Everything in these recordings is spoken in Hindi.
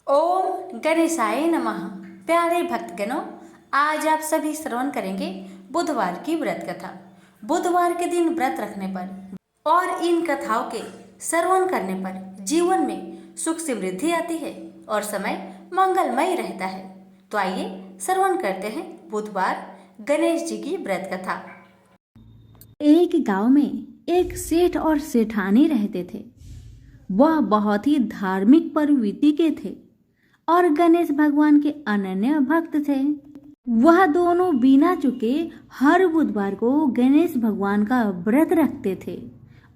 ओम गणेशाय नमः। प्यारे भक्तगणों, आज आप सभी श्रवण करेंगे बुधवार की व्रत कथा। बुधवार के दिन व्रत रखने पर और इन कथाओं के श्रवण करने पर जीवन में सुख समृद्धि आती है और समय मंगलमय रहता है। तो आइए श्रवण करते हैं बुधवार गणेश जी की व्रत कथा। एक गांव में एक सेठ और सेठानी रहते थे। वह बहुत ही धार्मिक प्रवृत्ति के थे और गणेश भगवान के अनन्य भक्त थे। वह दोनों बिना चुके हर बुधवार को गणेश भगवान का व्रत रखते थे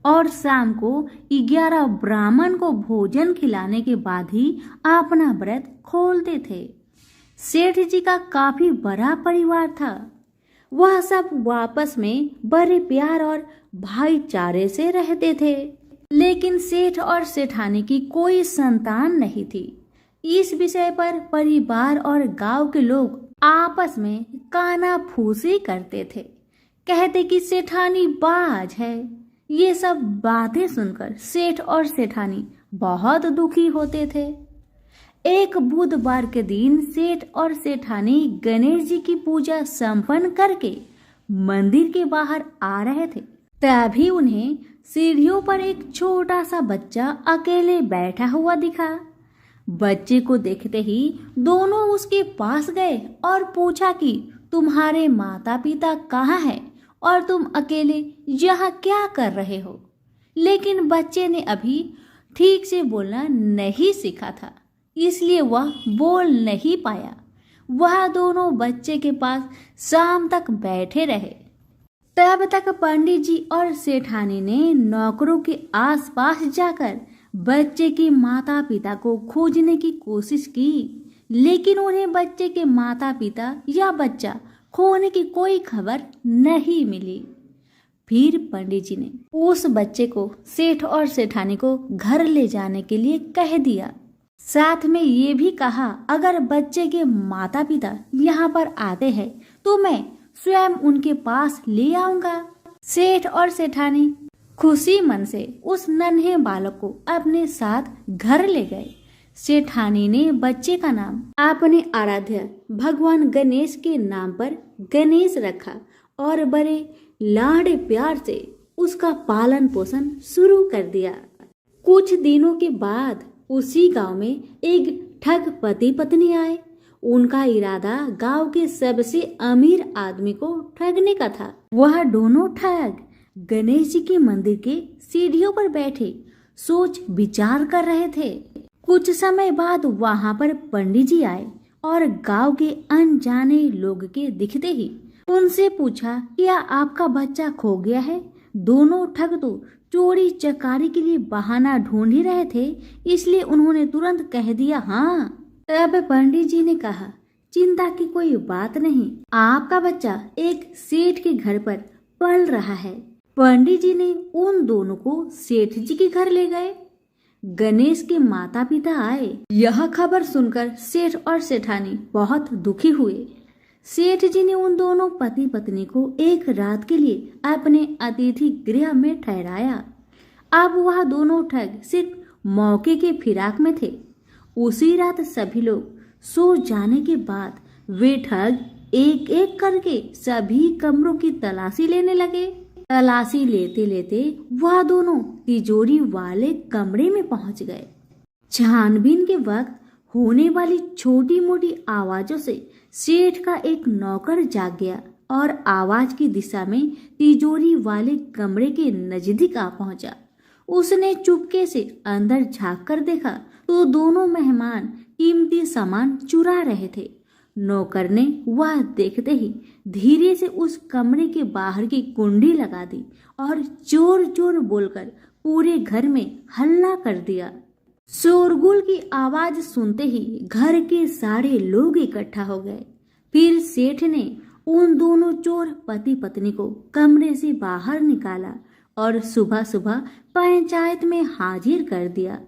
और शाम को 11 ब्राह्मण को भोजन खिलाने के बाद ही अपना व्रत खोलते थे। सेठ जी का काफी बड़ा परिवार था। वह सब आपस में बड़े प्यार और भाईचारे से रहते थे, लेकिन सेठ और सेठानी की कोई संतान नहीं थी। इस विषय पर परिवार और गांव के लोग आपस में कानाफूसी करते थे, कहते कि सेठानी बाज है। ये सब बातें सुनकर सेठ और सेठानी बहुत दुखी होते थे। एक बुधवार के दिन सेठ और सेठानी गणेश जी की पूजा संपन्न करके मंदिर के बाहर आ रहे थे। तभी उन्हें सीढ़ियों पर एक छोटा सा बच्चा अकेले बैठा हुआ दिखा। बच्चे को देखते ही दोनों उसके पास गए और पूछा कि तुम्हारे माता पिता कहाँ हैं और तुम अकेले यहाँ क्या कर रहे हो। लेकिन बच्चे ने अभी ठीक से बोलना नहीं सीखा था, इसलिए वह बोल नहीं पाया। वह दोनों बच्चे के पास शाम तक बैठे रहे। तब तक पंडित जी और सेठानी ने नौकरों के आसपास जाकर बच्चे के माता पिता को खोजने की कोशिश की, लेकिन उन्हें बच्चे के माता पिता या बच्चा खोने की कोई खबर नहीं मिली। फिर पंडित जी ने उस बच्चे को सेठ और सेठानी को घर ले जाने के लिए कह दिया। साथ में ये भी कहा, अगर बच्चे के माता पिता यहाँ पर आते हैं तो मैं स्वयं उनके पास ले आऊंगा। सेठ और सेठानी खुशी मन से उस नन्हे बालक को अपने साथ घर ले गए। सेठानी ने बच्चे का नाम अपने आराध्य भगवान गणेश के नाम पर गणेश रखा और बड़े लाड़ प्यार से उसका पालन पोषण शुरू कर दिया। कुछ दिनों के बाद उसी गांव में एक ठग पति पत्नी आए। उनका इरादा गांव के सबसे अमीर आदमी को ठगने का था। वह दोनों ठग गणेश जी के मंदिर के सीढ़ियों पर बैठे सोच विचार कर रहे थे। कुछ समय बाद वहां पर पंडित जी आए और गांव के अनजाने लोग के दिखते ही उनसे पूछा, क्या आपका बच्चा खो गया है? दोनों ठग तो चोरी चकारी के लिए बहाना ढूंढ ही रहे थे, इसलिए उन्होंने तुरंत कह दिया हाँ। तब पंडित जी ने कहा, चिंता की कोई बात नहीं, आपका बच्चा एक सेठ के घर पर पल रहा है। पंडित जी ने उन दोनों को सेठ जी के घर ले गए। गणेश के माता पिता आए। यह खबर सुनकर सेठ और सेठानी बहुत दुखी हुए। सेठ जी ने उन दोनों पति पत्नी को एक रात के लिए अपने अतिथि गृह में ठहराया। अब वह दोनों ठग सिर्फ मौके के फिराक में थे। उसी रात सभी लोग सो जाने के बाद वे ठग एक एक करके सभी कमरों की तलाशी लेने लगे। तलाशी लेते लेते वह दोनों तिजोरी वाले कमरे में पहुंच गए। छानबीन के वक्त होने वाली छोटी मोटी आवाजों से सेठ का एक नौकर जाग गया और आवाज की दिशा में तिजोरी वाले कमरे के नजदीक आ पहुंचा। उसने चुपके से अंदर झांक कर देखा तो दोनों मेहमान कीमती सामान चुरा रहे थे। नौकर ने वह देखते ही धीरे से उस कमरे के बाहर की कुंडी लगा दी और जोर जोर बोलकर पूरे घर में हल्ला कर दिया। शोरगुल की आवाज सुनते ही घर के सारे लोग इकट्ठा हो गए। फिर सेठ ने उन दोनों चोर पति पत्नी को कमरे से बाहर निकाला और सुबह सुबह पंचायत में हाजिर कर दिया।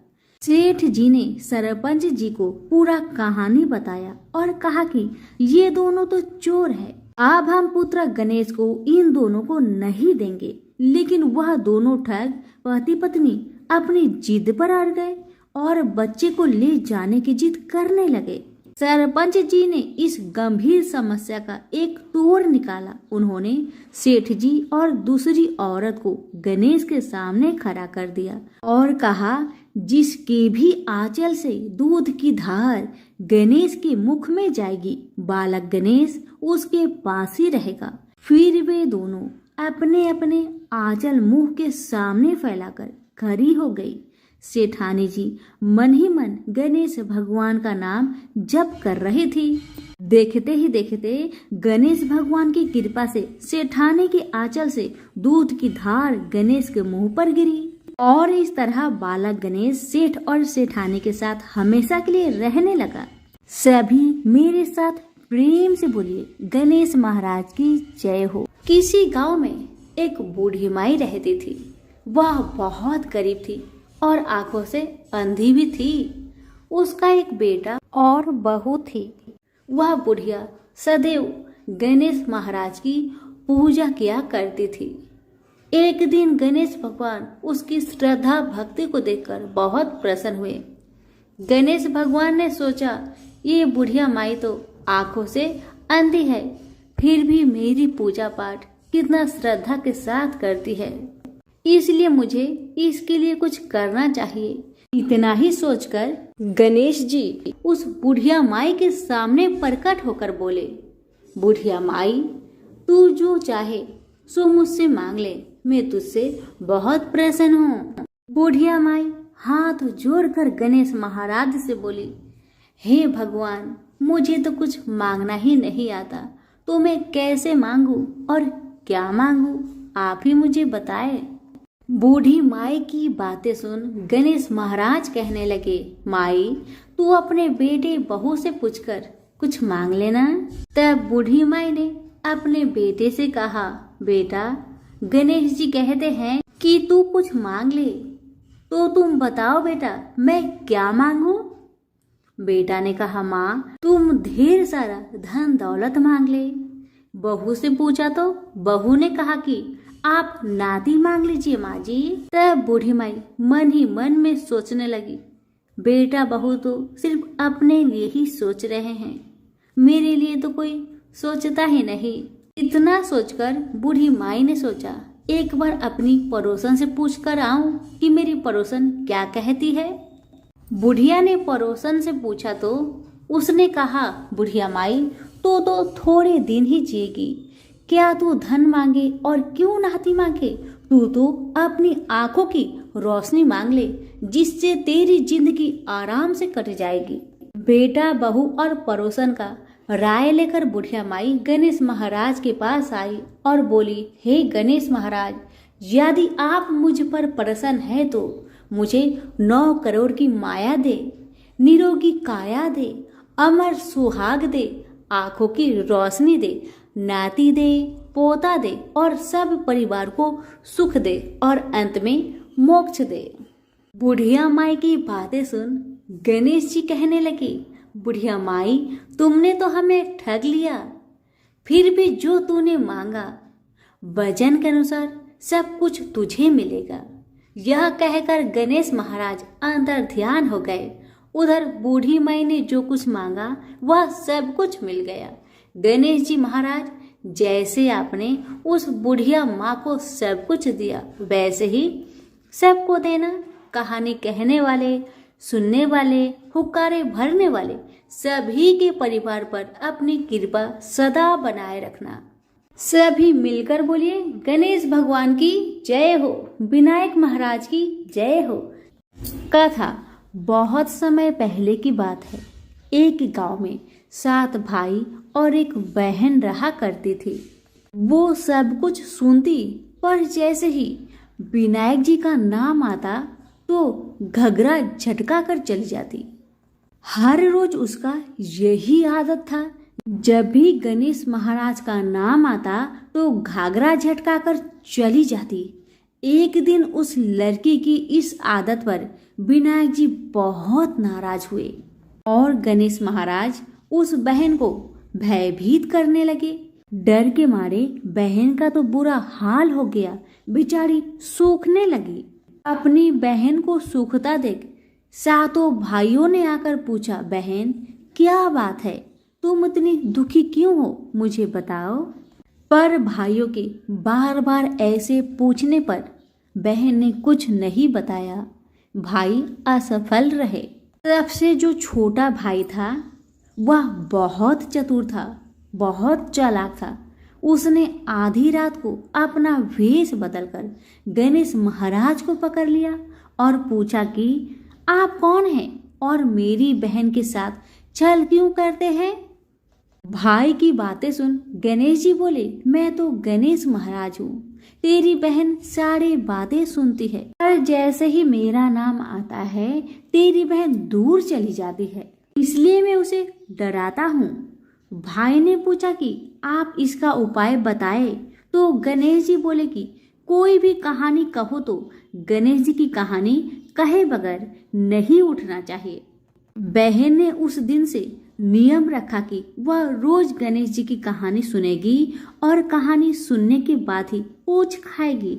सेठ जी ने सरपंच जी को पूरा कहानी बताया और कहा कि ये दोनों तो चोर है। अब हम पुत्र गणेश को इन दोनों को नहीं देंगे। लेकिन वह दोनों ठग पति पत्नी अपनी जिद पर अड़ गए और बच्चे को ले जाने की जिद करने लगे। सरपंच जी ने इस गंभीर समस्या का एक तोड़ निकाला। उन्होंने सेठ जी और दूसरी औरत को गणेश के सामने खड़ा कर दिया और कहा, जिसके भी आंचल से दूध की धार गणेश के मुख में जाएगी, बालक गणेश उसके पास ही रहेगा। फिर वे दोनों अपने अपने आंचल मुंह के सामने फैलाकर खड़ी हो गई। सेठानी जी मन ही मन गणेश भगवान का नाम जप कर रही थी। देखते ही देखते गणेश भगवान की कृपा से सेठानी के आंचल से दूध की धार गणेश के मुंह पर गिरी और इस तरह बालक गणेश सेठ और सेठानी के साथ हमेशा के लिए रहने लगा। सभी मेरे साथ प्रेम से बोलिए, गणेश महाराज की जय हो। किसी गांव में एक बूढ़ी माई रहती थी। वह बहुत गरीब थी और आंखों से अंधी भी थी। उसका एक बेटा और बहू थी। वह बुढ़िया सदैव गणेश महाराज की पूजा किया करती थी। एक दिन गणेश भगवान उसकी श्रद्धा भक्ति को देखकर बहुत प्रसन्न हुए। गणेश भगवान ने सोचा, ये बुढ़िया माई तो आंखों से अंधी है, फिर भी मेरी पूजा पाठ कितना श्रद्धा के साथ करती है, इसलिए मुझे इसके लिए कुछ करना चाहिए। इतना ही सोचकर गणेश जी उस बुढ़िया माई के सामने प्रकट होकर बोले, बुढ़िया माई, तू जो चाहे सो मुझसे मांग ले, मैं तुझसे बहुत प्रसन्न हूँ। बुढ़िया माई हाथ जोड़कर गणेश महाराज से बोली, हे भगवान, मुझे तो कुछ मांगना ही नहीं आता, तो मैं कैसे मांगू और क्या मांगू, आप ही मुझे बताए। बूढ़ी माई की बातें सुन गणेश महाराज कहने लगे, माई, तू अपने बेटे बहू से पूछकर कुछ मांग लेना। तब बूढ़ी माई ने अपने बेटे से कहा, बेटा, गणेश जी कहते हैं कि तू कुछ मांग ले, तो तुम बताओ बेटा, मैं क्या मांगू। बेटा ने कहा, माँ, तुम ढेर सारा धन दौलत मांग ले। बहू से पूछा तो बहू ने कहा कि आप नाती मांग लीजिए माँ जी। तब बूढ़ी माई मन ही मन में सोचने लगी, बेटा बहू तो सिर्फ अपने लिए ही सोच रहे हैं, मेरे लिए तो कोई सोचता ही नहीं। इतना सोचकर बूढ़ी माई ने सोचा, एक बार अपनी पड़ोसन से पूछ कर आऊं कि मेरी पड़ोसन क्या कहती है। बुढ़िया ने पड़ोसन से पूछा तो उसने कहा, बुढ़िया माई, तो थोड़े दिन ही जिएगी, क्या तू धन मांगे और क्यों नाती मांगे, तू तो अपनी आंखों की रोशनी मांग ले, जिससे तेरी जिंदगी आराम से कट जाएगी। बेटा बहू और पड़ोसन का राय लेकर बुढ़िया माई गणेश महाराज के पास आई और बोली, हे गणेश महाराज, यदि आप मुझ पर प्रसन्न है तो मुझे 9 करोड़ की माया दे, निरोगी काया दे, अमर सुहाग दे, आंखों की रोशनी दे, नाती दे, पोता दे और सब परिवार को सुख दे और अंत में मोक्ष दे। बुढ़िया माई की बातें सुन गणेश जी कहने लगे, बुढ़िया माई, तुमने तो हमें ठग लिया, फिर भी जो तूने मांगा वजन के अनुसार सब कुछ तुझे मिलेगा। यह कहकर गणेश महाराज अंतर ध्यान हो गए। उधर बूढ़ी माई ने जो कुछ मांगा वह सब कुछ मिल गया। गणेश जी महाराज, जैसे आपने उस बुढ़िया माँ को सब कुछ दिया, वैसे ही सबको देना। कहानी कहने वाले, सुनने वाले, हुक्कारे भरने वाले सभी के परिवार पर अपनी कृपा सदा बनाए रखना। सभी मिलकर बोलिए, गणेश भगवान की जय हो, विनायक महाराज की जय हो। कथा बहुत समय पहले की बात है। एक गांव में 7 भाई और एक बहन रहा करती थी। वो सब कुछ सुनती, पर जैसे ही विनायक जी का नाम आता तो घगरा झटका कर चली जाती। हर रोज उसका यही आदत था, जब भी गणेश महाराज का नाम आता तो घाघरा झटका कर चली जाती। एक दिन उस लड़की की इस आदत पर विनायक जी बहुत नाराज हुए और गणेश महाराज उस बहन को भयभीत करने लगे। डर के मारे बहन का तो बुरा हाल हो गया, बेचारी सूखने लगी। अपनी बहन को सूखता देख सातों भाइयों ने आकर पूछा, बहन क्या बात है, तुम इतनी दुखी क्यों हो, मुझे बताओ। पर भाइयों के बार बार ऐसे पूछने पर बहन ने कुछ नहीं बताया। भाई असफल रहे। सबसे जो छोटा भाई था वह बहुत चतुर था, बहुत चालाक था। उसने आधी रात को अपना वेश बदलकर गणेश महाराज को पकड़ लिया और पूछा कि आप कौन हैं और मेरी बहन के साथ छल क्यों करते हैं। भाई की बातें सुन गणेश जी बोले, मैं तो गणेश महाराज हूँ, तेरी बहन सारी बातें सुनती है, पर जैसे ही मेरा नाम आता है तेरी बहन दूर चली जाती है, इसलिए मैं उसे डराता हूँ। भाई ने पूछा कि आप इसका उपाय बताए तो गणेश जी बोले कि कोई भी कहानी कहो तो गणेश जी की कहानी कहे बगैर नहीं उठना चाहिए। बहन ने उस दिन से नियम रखा कि वह रोज गणेश जी की कहानी सुनेगी और कहानी सुनने के बाद ही कुछ खाएगी,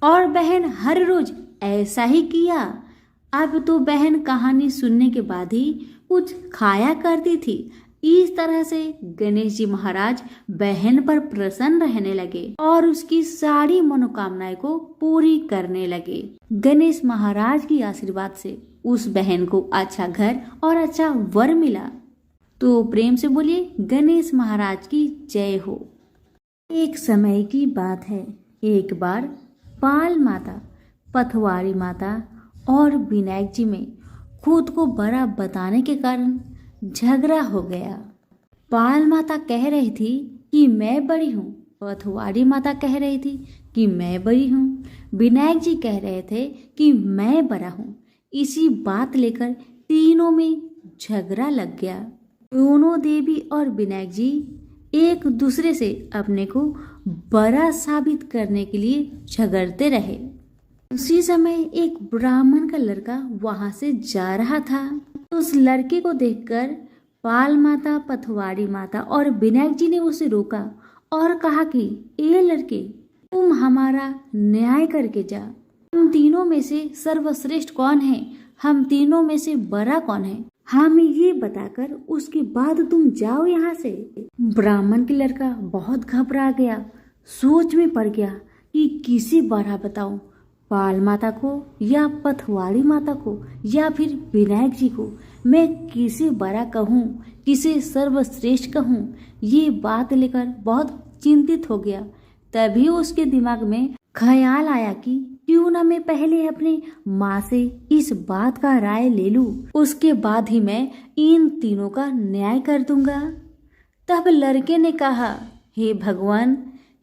और बहन हर रोज ऐसा ही किया। अब तो बहन कहानी सुनने के बाद ही कुछ खाया करती थी। इस तरह से गणेश जी महाराज बहन पर प्रसन्न रहने लगे और उसकी सारी मनोकामनाएं को पूरी करने लगे। गणेश महाराज की आशीर्वाद से उस बहन को अच्छा घर और अच्छा वर मिला। तो प्रेम से बोलिए गणेश महाराज की जय हो। एक समय की बात है, एक बार पाल माता, पथवारी माता और विनायक जी में खुद को बड़ा बताने के कारण झगड़ा हो गया। पाल माता कह रही थी कि मैं बड़ी हूँ, पथवारी माता कह रही थी कि मैं बड़ी हूँ, विनायक जी कह रहे थे कि मैं बड़ा हूँ। इसी बात लेकर तीनों में झगड़ा लग गया। दोनों देवी और विनायक जी एक दूसरे से अपने को बड़ा साबित करने के लिए झगड़ते रहे। उसी समय एक ब्राह्मण का लड़का वहां से जा रहा था। उस लड़के को देखकर पाल माता, पथवारी माता और विनायक जी ने उसे रोका और कहा कि ए लड़के, तुम हमारा न्याय करके जा। तुम तीनों में से सर्वश्रेष्ठ कौन है, हम तीनों में से बड़ा कौन है, हमें ये बताकर उसके बाद तुम जाओ यहाँ से। ब्राह्मण के लड़का बहुत घबरा गया, सोच में पड़ गया कि किसे बड़ा बताऊं, पाल माता को या पथवारी माता को या फिर विनायक जी को। मैं किसे बड़ा कहूँ, किसे सर्वश्रेष्ठ कहूँ, ये बात लेकर बहुत चिंतित हो गया। तभी उसके दिमाग में ख्याल आया कि क्यों ना मैं पहले अपनी माँ से इस बात का राय ले लूं, उसके बाद ही मैं इन तीनों का न्याय कर दूंगा। तब लड़के ने कहा, हे भगवान,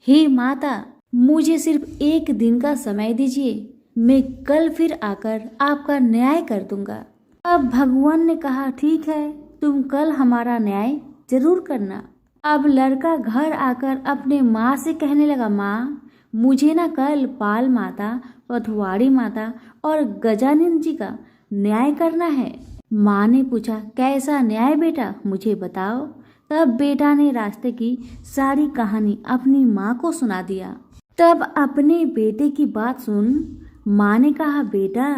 हे माता, मुझे सिर्फ एक दिन का समय दीजिए, मैं कल फिर आकर आपका न्याय कर दूंगा। अब भगवान ने कहा, ठीक है, तुम कल हमारा न्याय जरूर करना। अब लड़का घर आकर अपने माँ से कहने लगा, माँ, मुझे ना कल पाल माता, पथवारी माता और गजानन जी का न्याय करना है। माँ ने पूछा, कैसा न्याय बेटा, मुझे बताओ। तब बेटा ने रास्ते की सारी कहानी अपनी माँ को सुना दिया। तब अपने बेटे की बात सुन माँ ने कहा, बेटा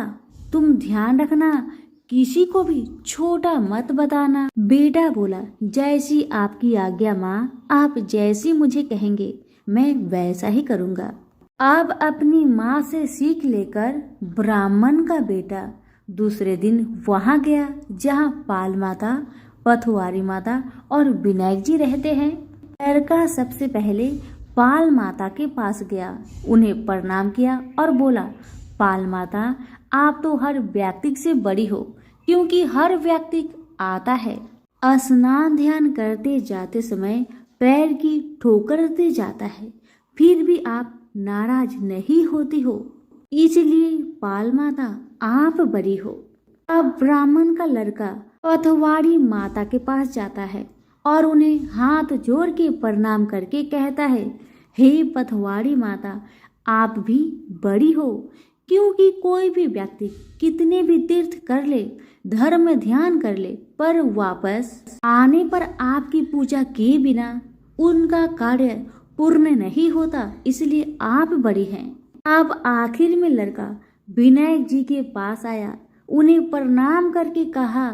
तुम ध्यान रखना, किसी को भी छोटा मत बताना। बेटा बोला, जैसी आपकी आज्ञा माँ, आप जैसी मुझे कहेंगे मैं वैसा ही करूँगा। अब अपनी माँ से सीख लेकर ब्राह्मण का बेटा दूसरे दिन वहाँ गया जहाँ पाल माता, पथवारी माता और विनायक जी रहते हैं। लड़का सबसे पहले पाल माता के पास गया, उन्हें प्रणाम किया और बोला, पाल माता, आप तो हर व्यक्ति से बड़ी हो, क्योंकि हर व्यक्ति आता है, स्नान ध्यान करते जाते समय पैर की ठोकर दे जाता है, फिर भी आप नाराज नहीं होती हो, इसलिए पाल माता आप बड़ी हो। अब ब्राह्मण का लड़का पथवारी माता के पास जाता है और उन्हें हाथ जोड़ के प्रणाम करके कहता है, हे पथवारी माता, आप भी बड़ी हो, क्योंकि कोई भी व्यक्ति कितने भी तीर्थ कर ले, धर्म ध्यान कर ले, पर वापस आने पर आपकी पूजा किए बिना उनका कार्य पूर्ण नहीं होता, इसलिए आप बड़ी हैं। अब आखिर में लड़का विनायक जी के पास आया उन्हें प्रणाम करके कहा,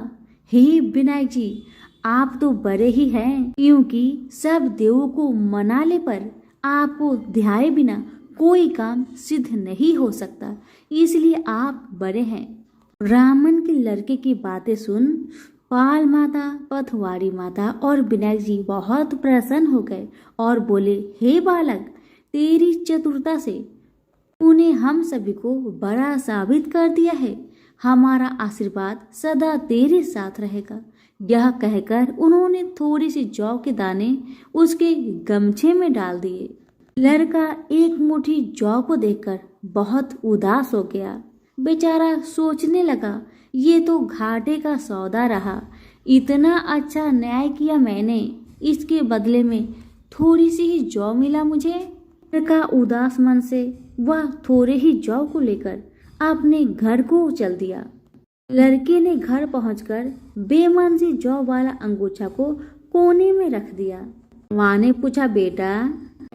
हे विनायक जी, आप तो बड़े ही हैं, क्योंकि सब देवों को मनाने पर आपको ध्याए बिना कोई काम सिद्ध नहीं हो सकता, इसलिए आप बड़े हैं। ब्राह्मण के लड़के की बातें सुन पाल माता, पथवारी माता और विनायक जी बहुत प्रसन्न हो गए और बोले, हे बालक, तेरी चतुरता से तूने हम सभी को बड़ा साबित कर दिया है। हमारा आशीर्वाद सदा तेरे साथ रहेगा। यह कहकर उन्होंने थोड़ी सी जौ के दाने उसके गमछे में डाल दिए। लड़का एक मुट्ठी जौ को देखकर बहुत उदास हो गया। बेचारा सोचने लगा, ये तो घाटे का सौदा रहा। इतना अच्छा न्याय किया मैंने, इसके बदले में थोड़ी सी ही जौ मिला मुझे। लड़का उदास मन से वह थोड़े ही जौ को लेकर अपने घर को चल दिया। लड़के ने घर पहुंचकर बेमन से जौ वाला अंगूठा को कोने में रख दिया। माँ ने पूछा, बेटा,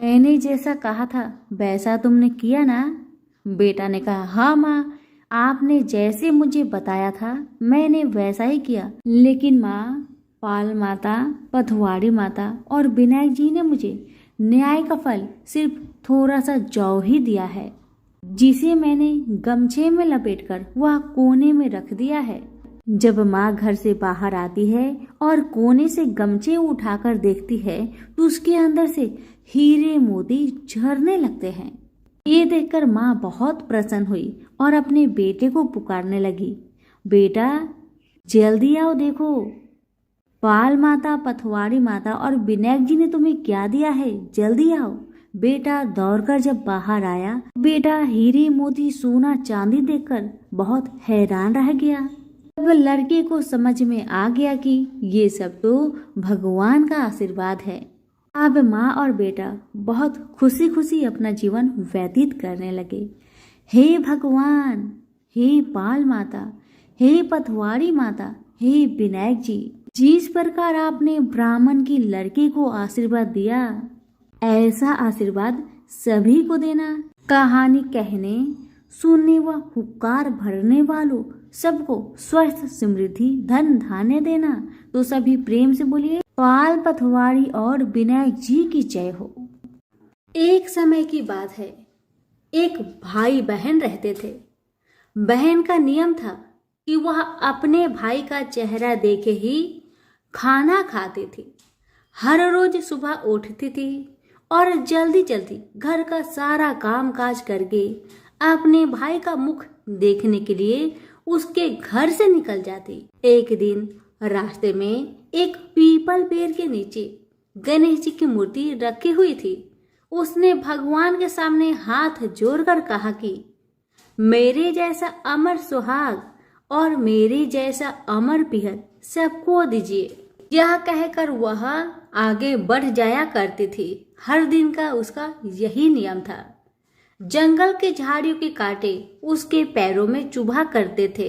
मैंने जैसा कहा था वैसा तुमने किया ना? बेटा ने कहा, हाँ माँ, आपने जैसे मुझे बताया था मैंने वैसा ही किया। लेकिन माँ, पाल माता, पथवाड़ी माता और विनायक जी ने मुझे न्याय का फल सिर्फ थोड़ा सा जौ ही दिया है, जिसे मैंने गमछे में लपेटकर वह कोने में रख दिया है। जब माँ घर से बाहर आती है और कोने से गमछे उठाकर देखती है तो उसके अंदर से हीरे मोती झरने लगते हैं। ये देखकर माँ बहुत प्रसन्न हुई और अपने बेटे को पुकारने लगी, बेटा जल्दी आओ, देखो पाल माता, पथवाड़ी माता और विनायक जी ने तुम्हें क्या दिया है, जल्दी आओ। बेटा दौड़कर जब बाहर आया, बेटा हीरे मोती सोना चांदी देखकर बहुत हैरान रह गया। तब लड़के को समझ में आ गया कि ये सब तो भगवान का आशीर्वाद है। अब माँ और बेटा बहुत खुशी खुशी अपना जीवन व्यतीत करने लगे। हे भगवान, हे पाल माता, हे पथवाड़ी माता, हे विनायक जी, जिस प्रकार आपने ब्राह्मण की लड़के को आशीर्वाद दिया, ऐसा आशीर्वाद सभी को देना। कहानी कहने, सुनने व हुक्कार भरने वालों सबको स्वस्थ, समृद्धि, धन धान्य देना। तो सभी प्रेम से बोलिए, पाल, पथवाड़ी और विनायक जी की जय हो। एक समय की बात है, एक भाई बहन रहते थे। बहन का नियम था कि वह अपने भाई का चेहरा देखे ही खाना खाती थी। हर रोज सुबह उठती थी और जल्दी जल्दी घर का सारा काम काज करके अपने भाई का मुख देखने के लिए उसके घर से निकल जाती। एक दिन रास्ते में एक पीपल पेड़ के नीचे गणेश जी की मूर्ति रखी हुई थी। उसने भगवान के सामने हाथ जोड़कर कहा कि मेरे जैसा अमर सुहाग और मेरे जैसा अमर पिहर सबको दीजिए। यह कहकर वह आगे बढ़ जाया करती थी। हर दिन का उसका यही नियम था। जंगल के झाड़ियों के कांटे उसके पैरों में चुभा करते थे।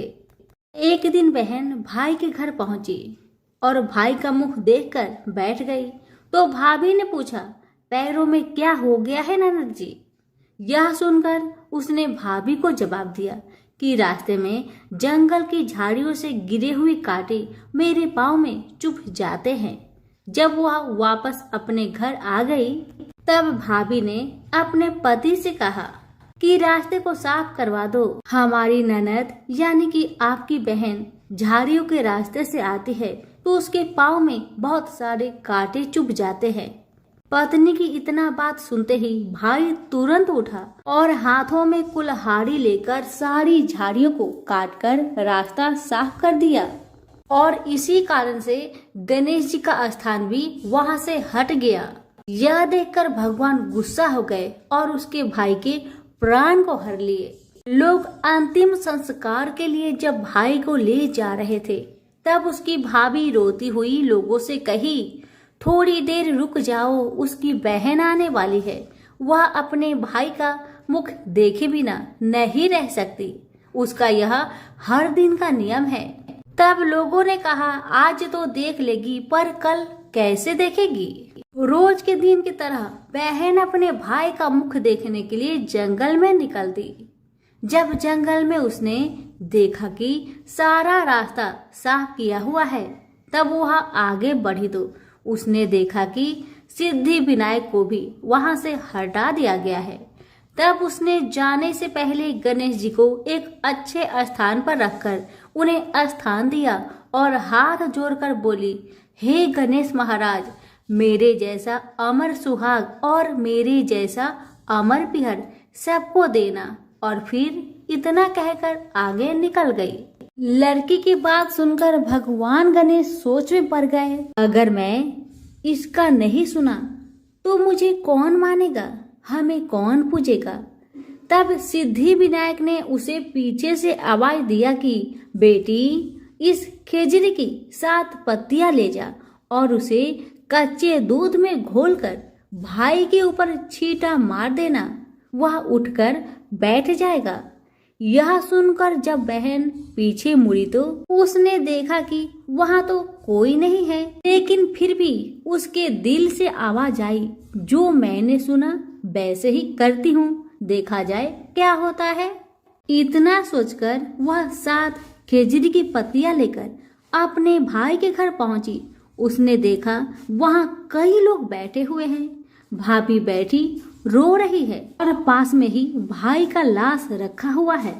एक दिन बहन भाई के घर पहुंची और भाई का मुख देखकर बैठ गई। तो भाभी ने पूछा, पैरों में क्या हो गया है ननद जी? यह सुनकर उसने भाभी को जवाब दिया कि रास्ते में जंगल की झाड़ियों से गिरे हुए कांटे मेरे पाँव में चुभ जाते हैं। जब वह वापस अपने घर आ गई तब भाभी ने अपने पति से कहा कि रास्ते को साफ करवा दो। हमारी ननद यानी कि आपकी बहन झाड़ियों के रास्ते से आती है तो उसके पाँव में बहुत सारे कांटे चुभ जाते हैं। पत्नी की इतना बात सुनते ही भाई तुरंत उठा और हाथों में कुल्हाड़ी लेकर सारी झाड़ियों को काटकर रास्ता साफ कर दिया। और इसी कारण से गणेश जी का स्थान भी वहां से हट गया। यह देखकर भगवान गुस्सा हो गए और उसके भाई के प्राण को हर लिए। लोग अंतिम संस्कार के लिए जब भाई को ले जा रहे थे तब उसकी भाभी रोती हुई लोगों से कही, थोड़ी देर रुक जाओ, उसकी बहन आने वाली है। वह अपने भाई का मुख देखे बिना नहीं रह सकती। उसका यह हर दिन का नियम है। तब लोगों ने कहा, आज तो देख लेगी पर कल कैसे देखेगी? रोज के दिन की तरह बहन अपने भाई का मुख देखने के लिए जंगल में निकल दी। जब जंगल में उसने देखा कि सारा रास्ता साफ किया हुआ है। तब वह आगे बढ़ी तो उसने देखा कि सिद्धि विनायक को भी वहां से हटा दिया गया है। तब उसने जाने से पहले गणेश जी को एक अच्छे स्थान पर रखकर उन्हें स्थान दिया और हाथ जोड़कर बोली, हे गणेश महाराज, मेरे जैसा अमर सुहाग और मेरे जैसा अमर पिहर सबको देना। और फिर इतना कहकर आगे निकल गई। लड़की की बात सुनकर भगवान गणेश सोच में पड़ गए, अगर मैं इसका नहीं सुना तो मुझे कौन मानेगा, हमें कौन पूजेगा। तब सिद्धि विनायक ने उसे पीछे से आवाज दिया कि बेटी, इस खेजड़ी की 7 पत्तियां ले जा और उसे कच्चे दूध में घोलकर भाई के ऊपर छींटा मार देना, वह उठकर बैठ जाएगा। यह सुनकर जब बहन पीछे मुड़ी तो उसने देखा कि वहां तो कोई नहीं है, लेकिन फिर भी उसके दिल से आवाज आई, जो मैंने सुना वैसे ही करती हूँ, देखा जाए क्या होता है। इतना सोचकर वह 7 खेजड़ी की पत्तियां लेकर अपने भाई के घर पहुंची। उसने देखा वहां कई लोग बैठे हुए हैं। भाभी बैठी रो रही है और पास में ही भाई का लाश रखा हुआ है।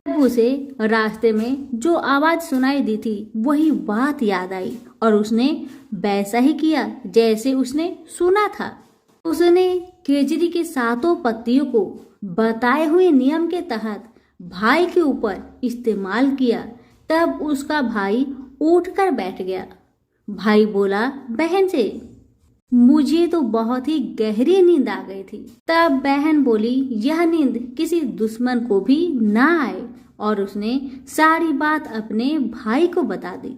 तब उसे रास्ते में जो आवाज सुनाई दी थी वही बात याद आई और उसने वैसा ही किया जैसे उसने सुना था। उसने खेजड़ी के 7 पत्तियों को बताए हुए नियम के तहत भाई के ऊपर इस्तेमाल किया। तब उसका भाई उठकर बैठ गया। भाई बोला बहन से, मुझे तो बहुत ही गहरी नींद आ गई थी। तब बहन बोली, यह नींद किसी दुश्मन को भी ना आए, और उसने सारी बात अपने भाई को बता दी।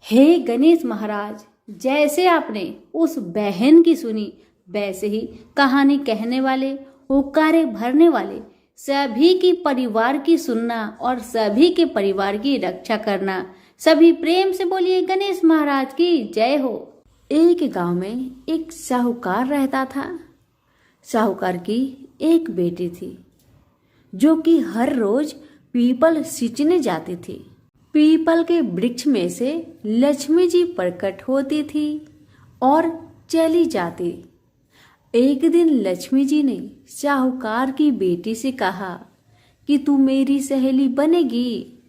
हे गणेश महाराज, जैसे आपने उस बहन की सुनी वैसे ही कहानी कहने वाले, हुक्कारे भरने वाले सभी की परिवार की सुनना और सभी के परिवार की रक्षा करना। सभी प्रेम से बोलिए गणेश महाराज की जय हो। एक गांव में एक साहूकार रहता था। साहूकार की एक बेटी थी जो कि हर रोज पीपल सींचने जाती थी। पीपल के वृक्ष में से लक्ष्मी जी प्रकट होती थी और चली जाती। एक दिन लक्ष्मी जी ने साहूकार की बेटी से कहा कि तू मेरी सहेली बनेगी।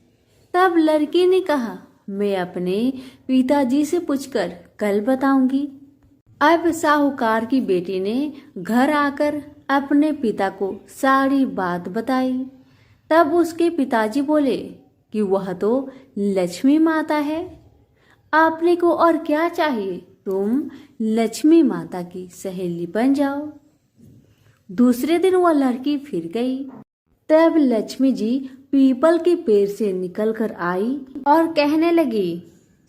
तब लड़की ने कहा, मैं अपने पिताजी से पूछकर कल बताऊंगी। अब साहूकार की बेटी ने घर आकर अपने पिता को सारी बात बताई। तब उसके पिताजी बोले कि वह तो लक्ष्मी माता है, आपने को और क्या चाहिए, तुम लक्ष्मी माता की सहेली बन जाओ। दूसरे दिन वह लड़की फिर गई। तब लक्ष्मी जी पीपल के पेड़ से निकलकर आई और कहने लगी,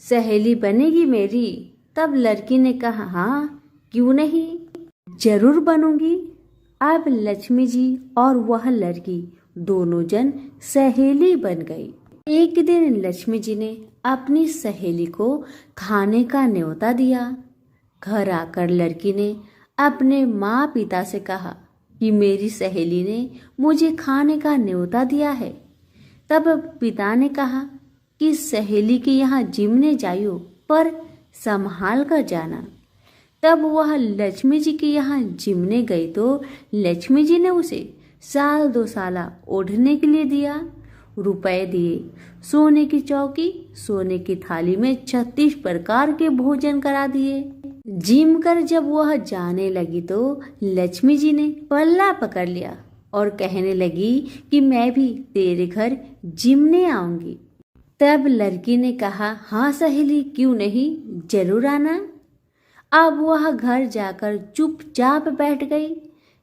सहेली बनेगी मेरी। तब लड़की ने कहा, हाँ क्यों नहीं, जरूर बनूंगी। अब लक्ष्मी जी और वह लड़की दोनों जन सहेली बन गई। एक दिन लक्ष्मी जी ने अपनी सहेली को खाने का न्योता दिया। घर आकर लड़की ने अपने माँ पिता से कहा कि मेरी सहेली ने मुझे खाने का न्योता दिया है। तब पिता ने कहा कि सहेली के यहाँ जिमने जाइयो, पर संभाल कर जाना। तब वह लक्ष्मी जी के यहाँ जिमने गई तो लक्ष्मी जी ने उसे 1-2 साल ओढ़ने के लिए दिया, रुपए दिए, सोने की चौकी, सोने की थाली में 36 प्रकार के भोजन करा दिए। जिम कर जब वह जाने लगी तो लक्ष्मी जी ने पल्ला पकड़ लिया और कहने लगी कि मैं भी तेरे घर जिमने आऊंगी। तब लड़की ने कहा, हाँ सहेली क्यों नहीं, जरूर आना। अब वह घर जाकर चुपचाप बैठ गई।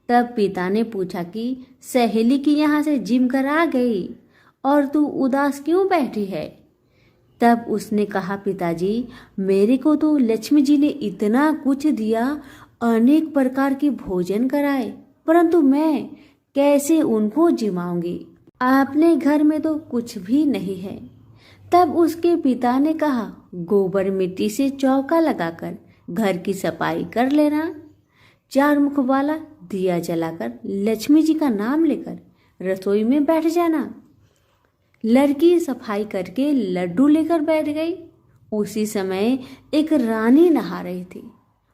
तब पिता ने पूछा कि सहेली की यहाँ से जिम कर आ गई और तू उदास क्यों बैठी है। तब उसने कहा, पिताजी मेरे को तो लक्ष्मी जी ने इतना कुछ दिया, अनेक प्रकार के भोजन कराए, परंतु मैं कैसे उनको जिमाऊंगी, अपने घर में तो कुछ भी नहीं है। तब उसके पिता ने कहा, गोबर मिट्टी से चौका लगाकर घर की सफाई कर लेना, 4 मुख वाला दिया जलाकर लक्ष्मी जी का नाम लेकर रसोई में बैठ जाना। लड़की सफाई करके लड्डू लेकर बैठ गई। उसी समय एक रानी नहा रही थी।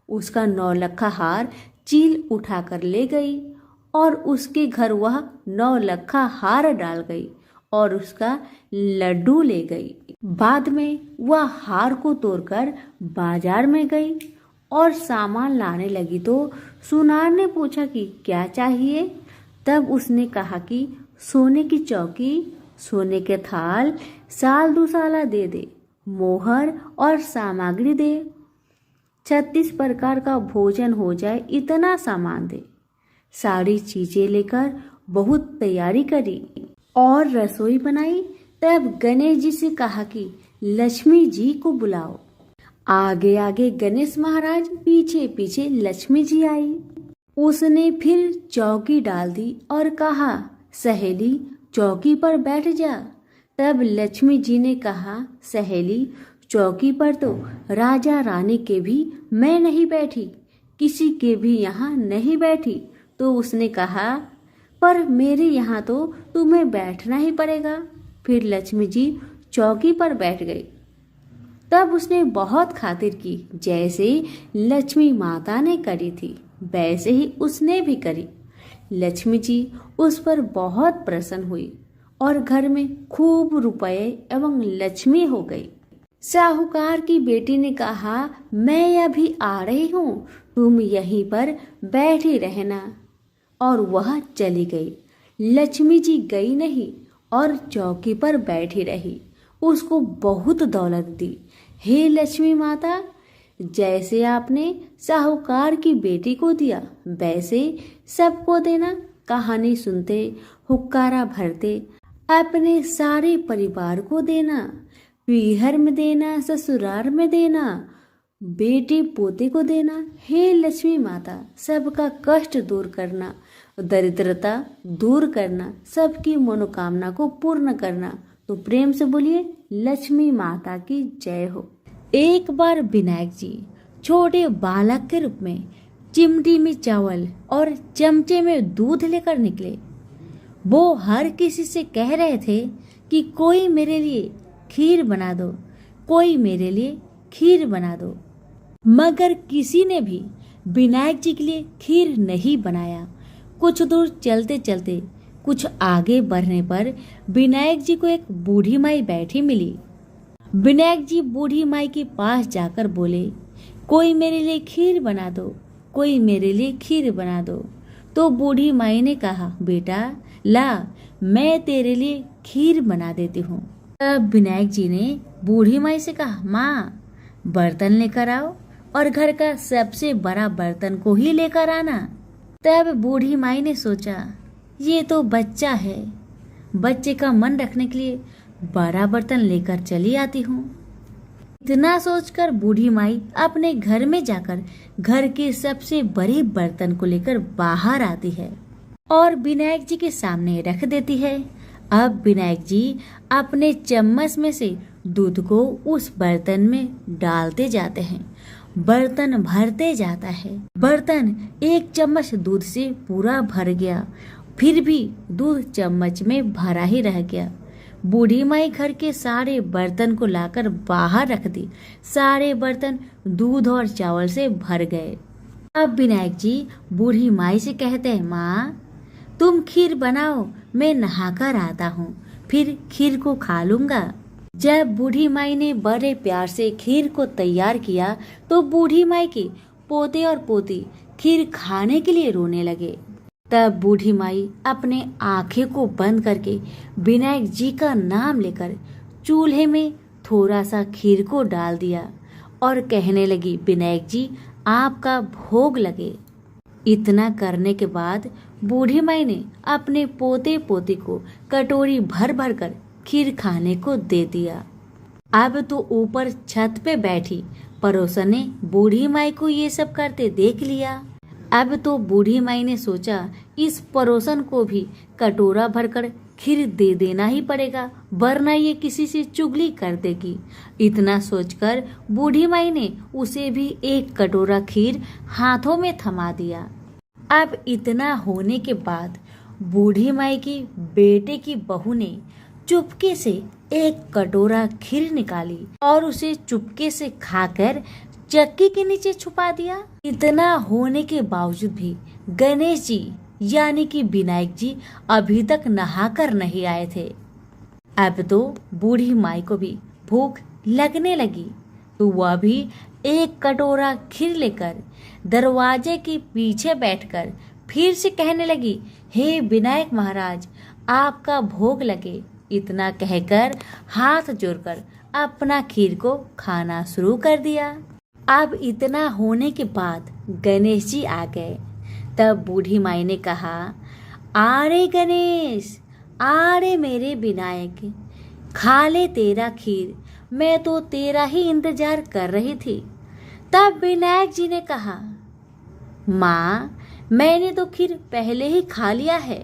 उसका नौलखा हार चील उठाकर ले गई और उसके घर वह नौलखा हार डाल गई और उसका लड्डू ले गई। बाद में वह हार को तोड़कर बाजार में गई और सामान लाने लगी तो सुनार ने पूछा कि क्या चाहिए। तब उसने कहा कि सोने की चौकी, सोने के थाल, साल दुसाला दे दे, मोहर और सामग्री दे, 36 प्रकार का भोजन हो जाए इतना सामान दे। सारी चीजें लेकर बहुत तैयारी करी और रसोई बनाई। तब गणेश जी से कहा कि लक्ष्मी जी को बुलाओ। आगे आगे गणेश महाराज, पीछे पीछे लक्ष्मी जी आई। उसने फिर चौकी डाल दी और कहा, सहेली चौकी पर बैठ जा। तब लक्ष्मी जी ने कहा, सहेली चौकी पर तो राजा रानी के भी मैं नहीं बैठी, किसी के भी यहाँ नहीं बैठी। तो उसने कहा, पर मेरे यहाँ तो तुम्हें बैठना ही पड़ेगा। फिर लक्ष्मी जी चौकी पर बैठ गई। तब उसने बहुत खातिर की, जैसे लक्ष्मी माता ने करी थी वैसे ही उसने भी करी। लक्ष्मी जी उस पर बहुत प्रसन्न हुई और घर में खूब रुपए एवं लक्ष्मी हो गई। साहूकार की बेटी ने कहा, मैं अभी आ रही हूँ, तुम यहीं पर बैठी रहना। और वह चली गई। लक्ष्मी जी गई नहीं और चौकी पर बैठी रही। उसको बहुत दौलत दी। हे लक्ष्मी माता, जैसे आपने साहूकार की बेटी को दिया वैसे सबको देना। कहानी सुनते, हुक्कारा भरते अपने सारे परिवार को देना, पीहर में देना, ससुराल में देना, बेटे पोते को देना। हे लक्ष्मी माता, सबका कष्ट दूर करना, दरिद्रता दूर करना, सबकी मनोकामना को पूर्ण करना। तो प्रेम से बोलिए, लक्ष्मी माता की जय हो। एक बार विनायक जी छोटे बालक के रूप में चिमटी में चावल और चमचे में दूध लेकर निकले। वो हर किसी से कह रहे थे कि कोई मेरे लिए खीर बना दो, कोई मेरे लिए खीर बना दो। मगर किसी ने भी विनायक जी के लिए खीर नहीं बनाया। कुछ दूर चलते चलते कुछ आगे बढ़ने पर विनायक जी को एक बूढ़ी माई बैठी मिली। विनायक जी बूढ़ी माई के पास जाकर बोले, कोई मेरे लिए खीर बना दो, कोई मेरे लिए खीर बना दो। तो बूढ़ी माई ने कहा, बेटा ला, मैं तेरे लिए खीर बना देती हूँ। तब विनायक जी ने बूढ़ी माई से कहा, माँ बर्तन लेकर आओ और घर का सबसे बड़ा बर्तन को ही लेकर आना। तब बूढ़ी माई ने सोचा, ये तो बच्चा है, बच्चे का मन रखने के लिए बड़ा बर्तन लेकर चली आती हूँ। इतना सोचकर बूढ़ी माई अपने घर में जाकर घर के सबसे बड़े बर्तन को लेकर बाहर आती है और विनायक जी के सामने रख देती है। अब विनायक जी अपने चम्मच में से दूध को उस बर्तन में डालते जाते हैं। बर्तन भरते जाता है। बर्तन एक चम्मच दूध से पूरा भर गया, फिर भी दूध चम्मच में भरा ही रह गया। बूढ़ी माई घर के सारे बर्तन को लाकर बाहर रख दी। सारे बर्तन दूध और चावल से भर गए। अब विनायक जी बूढ़ी माई से कहते हैं, माँ तुम खीर बनाओ, मैं नहाकर आता हूँ, फिर खीर को खा लूंगा। जब बूढ़ी माई ने बड़े प्यार से खीर को तैयार किया तो बूढ़ी माई के पोते और पोती खीर खाने के लिए रोने लगे। तब बूढ़ी माई अपने आंखें को बंद करके विनायक जी का नाम लेकर चूल्हे में थोड़ा सा खीर को डाल दिया और कहने लगी, विनायक जी आपका भोग लगे। इतना करने के बाद बूढ़ी माई ने अपने पोते पोती को कटोरी भर भर कर खीर खाने को दे दिया। अब तो ऊपर छत पे बैठी पड़ोसन ने बूढ़ी माई को ये सब करते देख लिया। अब तो बूढ़ी माई ने सोचा, इस पड़ोसन को भी कटोरा भरकर खीर दे देना ही पड़ेगा, वरना ये किसी से चुगली कर देगी। इतना सोचकर बूढ़ी माई ने उसे भी एक कटोरा खीर हाथों में थमा दिया। अब इतना होने के बाद बूढ़ी माई की बेटे की बहू ने चुपके से एक कटोरा खीर निकाली और उसे चुपके से खाकर चक्की के नीचे छुपा दिया। इतना होने के बावजूद भी गणेश जी यानी कि विनायक जी अभी तक नहाकर नहीं आए थे। अब तो बूढ़ी माई को भी भूख लगने लगी, तो वह भी एक कटोरा खीर लेकर दरवाजे के पीछे बैठकर फिर से कहने लगी, हे विनायक महाराज, आपका भोग लगे। इतना कहकर हाथ जोड़कर अपना खीर को खाना शुरू कर दिया। अब इतना होने के बाद गणेश जी आ गए। तब बूढ़ी माई ने कहा, आरे गणेश, आरे मेरे विनायक, खा ले तेरा खीर, मैं तो तेरा ही इंतजार कर रही थी। तब विनायक जी ने कहा, माँ, मैंने तो खीर पहले ही खा लिया है।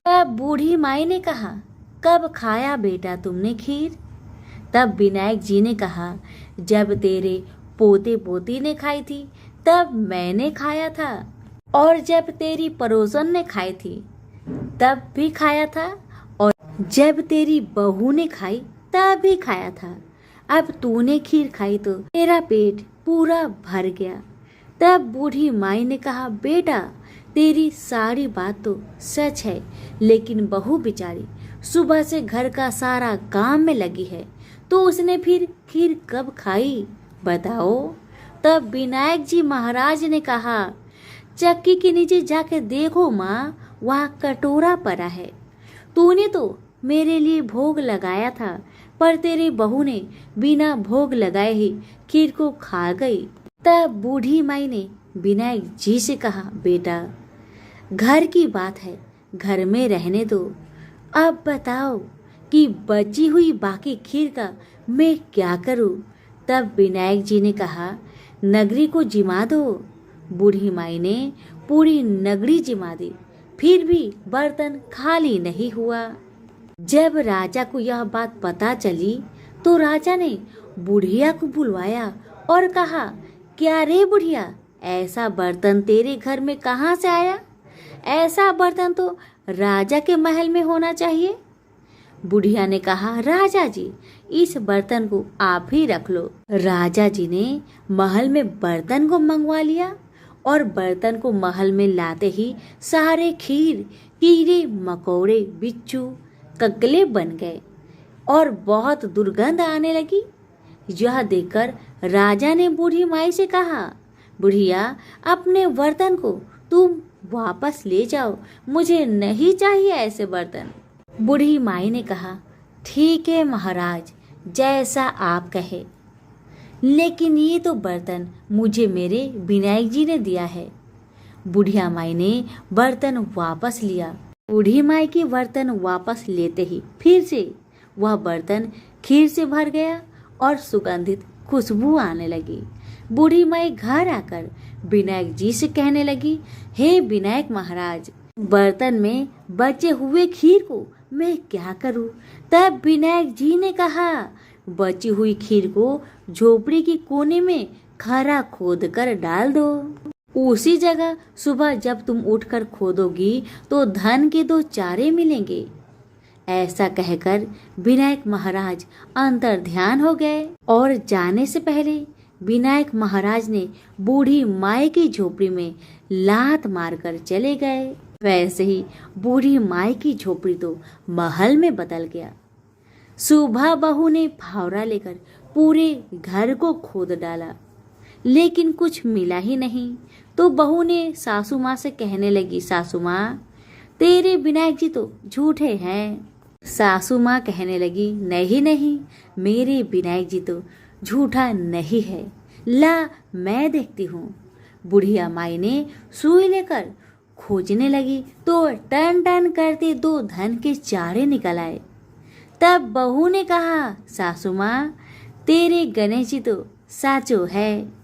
तब बूढ़ी माई ने कहा, कब खाया बेटा तुमने खीर? तब विनायक जी ने कहा, जब तेरे पोते पोती ने खाई थी तब मैंने खाया था, और जब तेरी पड़ोसन ने खाई थी तब भी खाया था, और जब तेरी बहू ने खाई तब भी खाया था। अब तूने खीर खाई तो तेरा पेट पूरा भर गया। तब बूढ़ी माई ने कहा, बेटा तेरी सारी बात तो सच है, लेकिन बहू बेचारी सुबह से घर का सारा काम में लगी है, तो उसने फिर खीर कब खाई बताओ? तब विनायक जी महाराज ने कहा, चक्की के नीचे जाकर देखो माँ, वहाँ कटोरा पड़ा है। तूने तो मेरे लिए भोग लगाया था, पर तेरी बहू ने बिना भोग लगाए ही खीर को खा गई। तब बूढ़ी माई ने विनायक जी से कहा, बेटा घर की बात है, घर में रहने दो। अब बताओ कि बची हुई बाकी खीर का मैं क्या करूं? तब विनायक जी ने कहा, नगरी को जिमा दो। बूढ़ी माई ने पूरी नगरी जिमा दी, फिर भी बर्तन खाली नहीं हुआ। जब राजा को यह बात पता चली तो राजा ने बुढ़िया को बुलवाया और कहा, क्या रे बुढ़िया, ऐसा बर्तन तेरे घर में कहाँ से आया? ऐसा बर्तन तो राजा के महल में होना चाहिए। बुढ़िया ने कहा, राजा जी, इस बर्तन को आप ही रख लो। राजा जी ने महल में बर्तन को मंगवा लिया, और बर्तन को महल में लाते ही सारे खीर, कीड़े मकोड़े, बिच्छू, ककले बन गए और बहुत दुर्गंध आने लगी। यह देखकर राजा ने बूढ़ी माई से कहा, बुढ़िया, अपने बर्तन को तुम वापस ले जाओ, मुझे नहीं चाहिए ऐसे बर्तन। बूढ़ी माई ने कहा, ठीक है महाराज, जैसा आप कहे, लेकिन ये तो बर्तन मुझे मेरे विनायक जी ने दिया है। बुढ़िया माई ने बर्तन वापस लिया। बूढ़ी माई की बर्तन वापस लेते ही फिर से वह बर्तन खीर से भर गया और सुगंधित खुशबू आने लगी। बूढ़ी माई घर आकर विनायक जी से कहने लगी, हे विनायक महाराज, बर्तन में बचे हुए खीर को मैं क्या करूं? तब विनायक जी ने कहा, बची हुई खीर को झोपड़ी की कोने में खरा खोद कर डाल दो। उसी जगह सुबह जब तुम उठकर खोदोगी तो धन के 2 चारे मिलेंगे। ऐसा कहकर विनायक महाराज अंतर ध्यान हो गए, और जाने से पहले विनायक महाराज ने बूढ़ी माई की झोपड़ी में लात मारकर चले गए। वैसे ही बूढ़ी माई की झोपड़ी तो महल में बदल गया। सुबह बहू ने फावड़ा लेकर पूरे घर को खोद डाला, लेकिन कुछ मिला ही नहीं। तो बहू ने सासू माँ से कहने लगी, सासू माँ, तेरे विनायक जी तो झूठे हैं। सासू माँ कहने लगी, नहीं नहीं, मेरे विनायक जी तो झूठा नहीं है, ला मैं देखती हूँ। बुढ़िया माई ने सुई लेकर खोजने लगी तो टन टन करते 2 धन के चारे निकल आए। तब बहू ने कहा, सासू माँ, तेरे गणेश जी तो साचो है।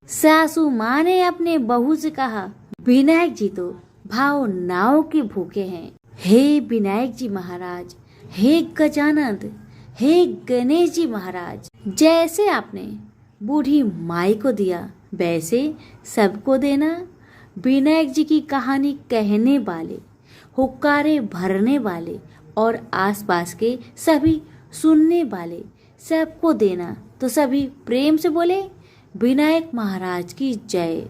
सासू माँ ने अपने बहू से कहा, विनायक जी तो भाव नाव के भूखे हैं। हे विनायक जी महाराज, हे गजानंद, हे गणेश जी महाराज, जैसे आपने बूढ़ी माई को दिया वैसे सबको देना। विनायक जी की कहानी कहने वाले, हुक्कारे भरने वाले और आसपास के सभी सुनने वाले सबको देना। तो सभी प्रेम से बोले विनायक महाराज की जय।